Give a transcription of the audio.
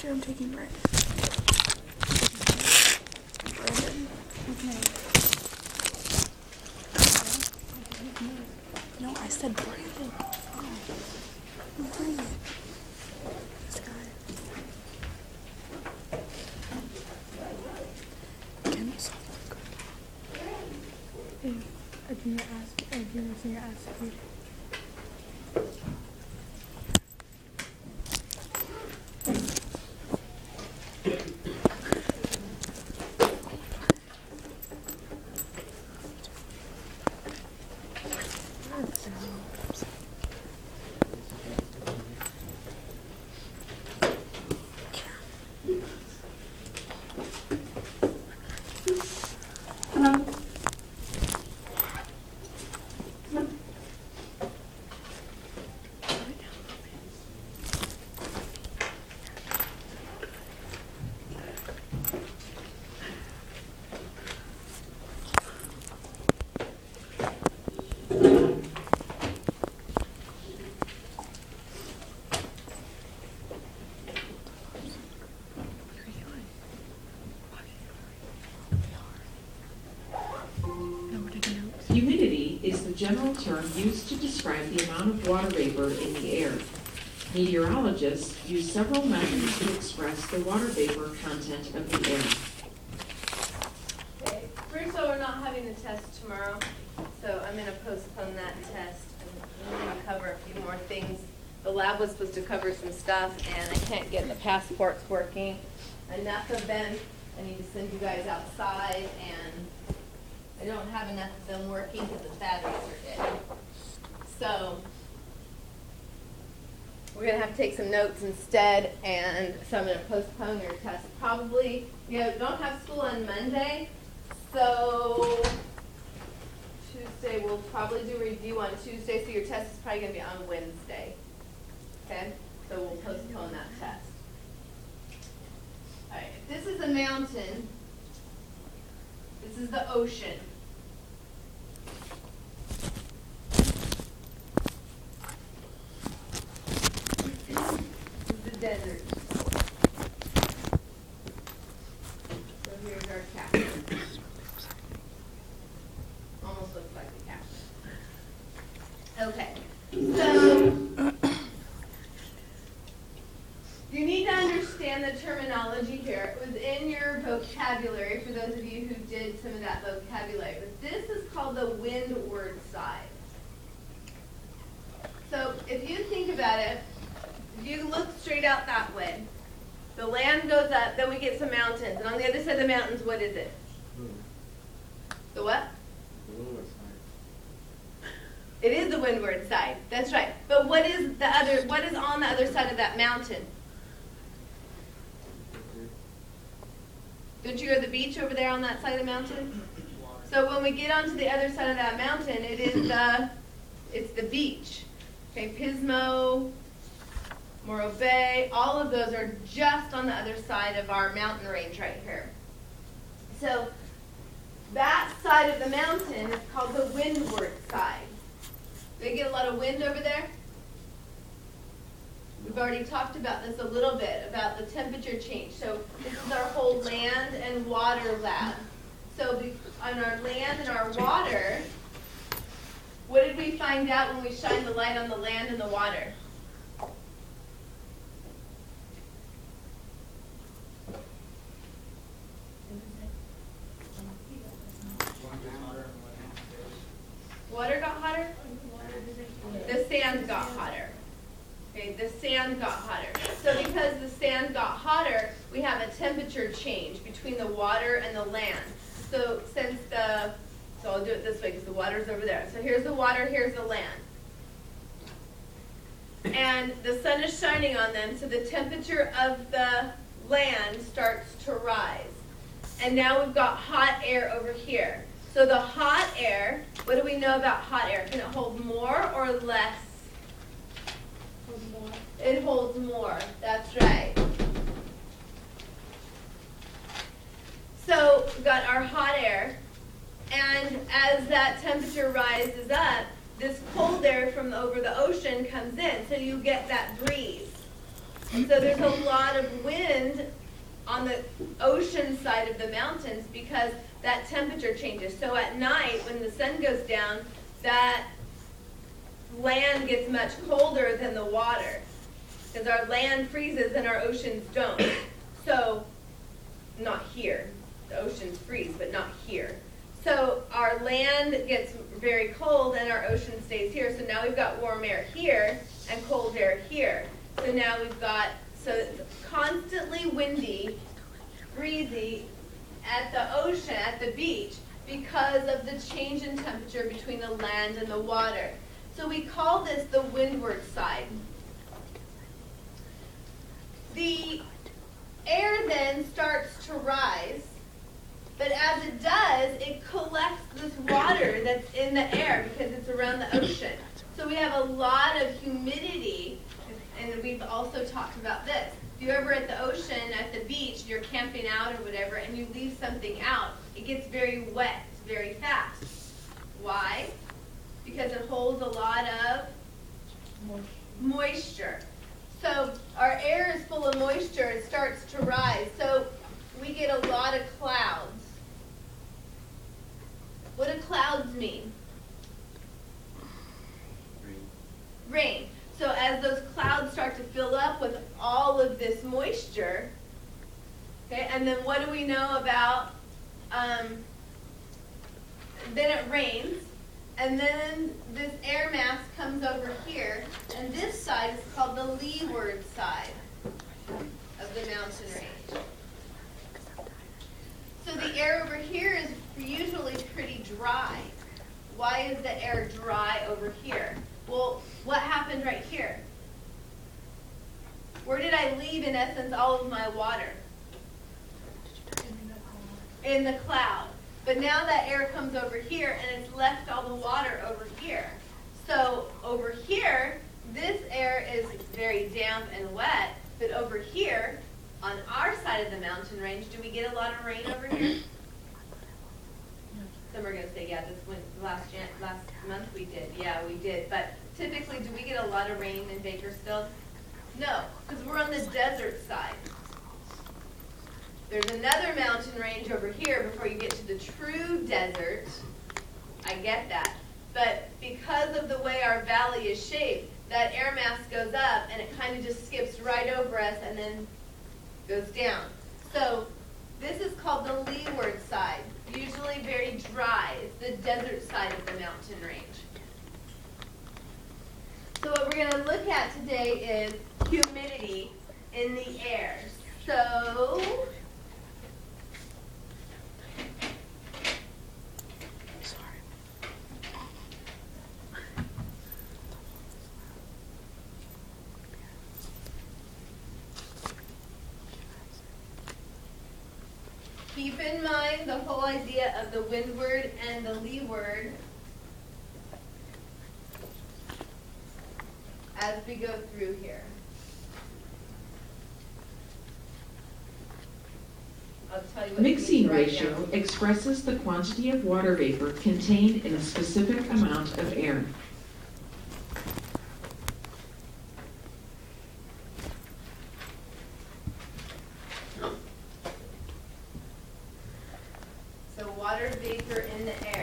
last year I'm taking Brandon. Okay. No, I said Brandon. Oh. Brandon. This guy. Can also a junior senior asked you. Humidity is the general term used to describe the amount of water vapor in the air. Meteorologists use several methods to express the water vapor content of the air. Okay, first of all, we're not having a test tomorrow, so I'm going to postpone that test. I'm going to cover a few more things. The lab was supposed to cover some stuff, and I can't get the passports working. Enough of them. I need to send you guys outside, and I don't have enough of them working because the batteries are dead. So we're going to have to take some notes instead, and so I'm going to postpone your test. Probably, don't have school on Monday, so Tuesday we'll probably do a review on Tuesday, so your test is probably going to be on Wednesday. Okay? So we'll postpone that test. All right, if this is a mountain, this is the ocean. This is the desert. So here's our cactus. Almost looks like a cactus. Okay, so you need to understand the terminology here. It was in your vocabulary for those of you who did some of that vocabulary. But this is called the windward side. So if you think about it, if you look straight out that way, the land goes up, then we get some mountains. And on the other side of the mountains, what is it? The what? The windward side. It is the windward side. That's right. But what is on the other side of that mountain? Don't you go to the beach over there on that side of the mountain? So when we get onto the other side of that mountain, it's the beach. Okay, Pismo, Morro Bay, all of those are just on the other side of our mountain range right here. So that side of the mountain is called the windward side. They get a lot of wind over there? We've already talked about this a little bit, about the temperature change. So this is our whole land and water lab. So on our land and our water, what did we find out when we shined the light on the land and the water? Water got hotter? The sand got hotter. Okay, the sand got hotter. So because the sand got hotter, we have a temperature change between the water and the land. So so I'll do it this way because the water's over there. So here's the water, here's the land. And the sun is shining on them, so the temperature of the land starts to rise. And now we've got hot air over here. So the hot air, what do we know about hot air? Can it hold more or less? It holds more. That's right. So we've got our hot air, and as that temperature rises up, this cold air from over the ocean comes in, so you get that breeze. And so there's a lot of wind on the ocean side of the mountains because that temperature changes. So at night, when the sun goes down, that land gets much colder than the water because our land freezes and our oceans don't. So, not here. The oceans freeze, but not here. So our land gets very cold and our ocean stays here. So now we've got warm air here and cold air here. So now we've got, so it's constantly windy, breezy at the ocean, at the beach, because of the change in temperature between the land and the water. So we call this the windward side. The air then starts to rise, but as it does, it collects this water that's in the air because it's around the ocean. So we have a lot of humidity, and we've also talked about this. If you're ever at the ocean, at the beach, you're camping out or whatever, and you leave something out, it gets very wet very fast. Why? Because it holds a lot of moisture. So our air is full of moisture, it starts to rise. So we get a lot of clouds. What do clouds mean? Rain. So as those clouds start to fill up with all of this moisture, okay, and then what do we know about, then it rains, and then this air mass comes over here, and this side is called the leeward side of the mountain range. So the air over here is usually pretty dry. Why is the air dry over here? Well, what happened right here? Where did I leave, in essence, all of my water? In the cloud. But now that air comes over here and it's left all the water over here. So over here, this air is very damp and wet, but over here, on our side of the mountain range, do we get a lot of rain over here? Some are going to say, yeah, last month we did. Yeah, we did. But typically, do we get a lot of rain in Bakersfield? No, because we're on the desert side. There's another mountain range over here before you get to the true desert. I get that. But because of the way our valley is shaped, that air mass goes up and it kind of just skips right over us and then goes down. So this is called the leeward side, usually very dry. It's the desert side of the mountain range. So what we're going to look at today is humidity in the air. So keep in mind the whole idea of the windward and the leeward as we go through here. I'll tell you what Mixing right ratio now. expresses the quantity of water vapor contained in a specific amount of air. So water vapor in the air.